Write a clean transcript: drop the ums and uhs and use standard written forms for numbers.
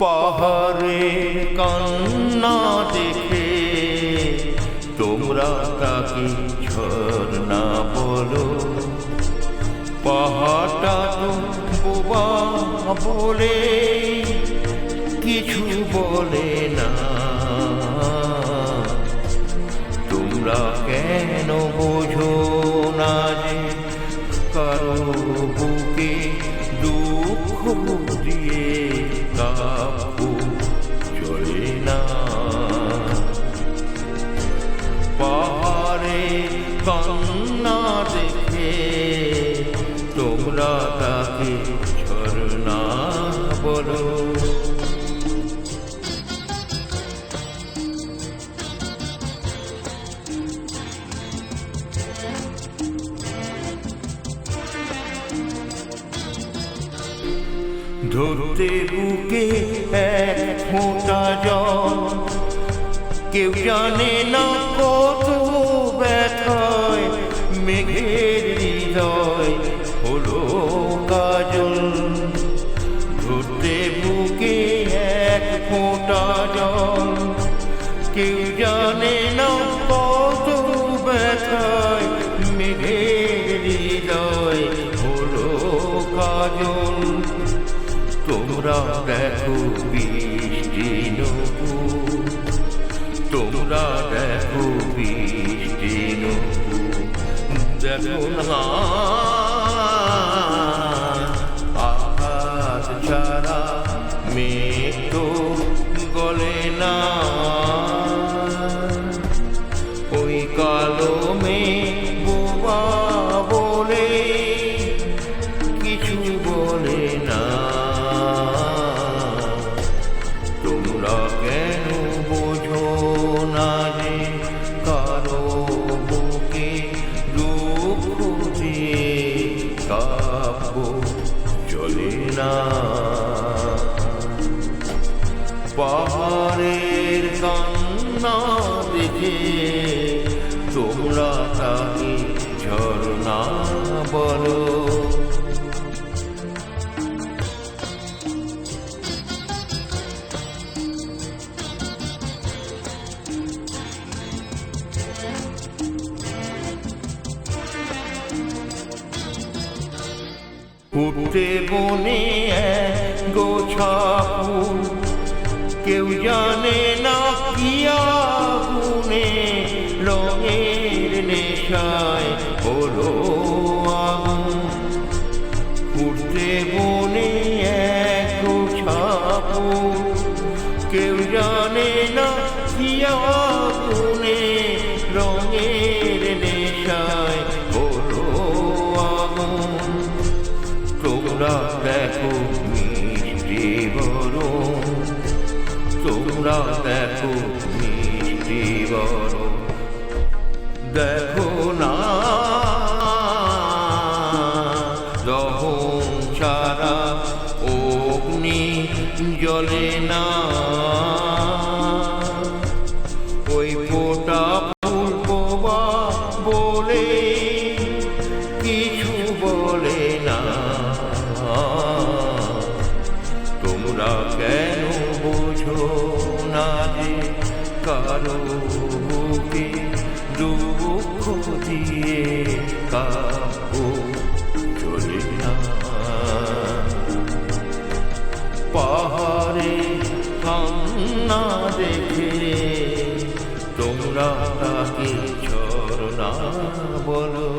পাহাড়ে কান্না দেখে তোমরা তাকে ঝরনা বলো। পাহাড়টা তো বোবা বলে কিছু বলে না। তোমরা কেন বোঝো না যে কারো বুকে দুঃখ দিয়ে কাব্য চলে না। পাহাড়ে কান্না দেখে তোমরা তাকে ঝরনা বলো। ধরতে বুকে এক ফোঁটা জল, কেউ জানে না কত ব্যথায় মেঘের হৃদয় হলো কাজল। ধরতে বুকে এক ফোঁটা জল, কেউ জানে না কত ব্যথায় মেঘের হৃদয় হলো কাজল। তোমরা দেখো বৃষ্টি নূপুর, তোমরা দেখো বৃষ্টি নূপুর, দেখো না আকাশ ছাড়া মেঘ তো গলে না। ওই কালো মেঘ বোবা বলে কিছু বলে না। তোমরা কেন বোঝো না যে কারো বুকে দুঃখ দিয়ে কাব্য চলে না। পাহাড়ের কান্না দেখে তোমরা তাকে ঝরনা বলো। উঠতে বনে এক গোছা ফুল, কেউ জানে না কি আগুনে রঙের নেশায় হলো আগুন। উঠতে বনে এক গোছা ফুল, কেউ জানে না কি আগুনে রঙের নেশায় হলো আগুন। তোমরা দেখো মিষ্টি বরণ, তোমরা দেখো মিষ্টি বরণ, দেখো না দহন ছাড়া অগ্নি জ্বলে না। ওই ফোটা ফুল বোবা বলে কিছু বলে না। তোমরা কেন বোঝো না যে কারো বুকে দুঃখ দিয়ে কাব্য চলে না। পাহাড়ে কান্না দেখে তোমরা তাকে ঝরনা বলো।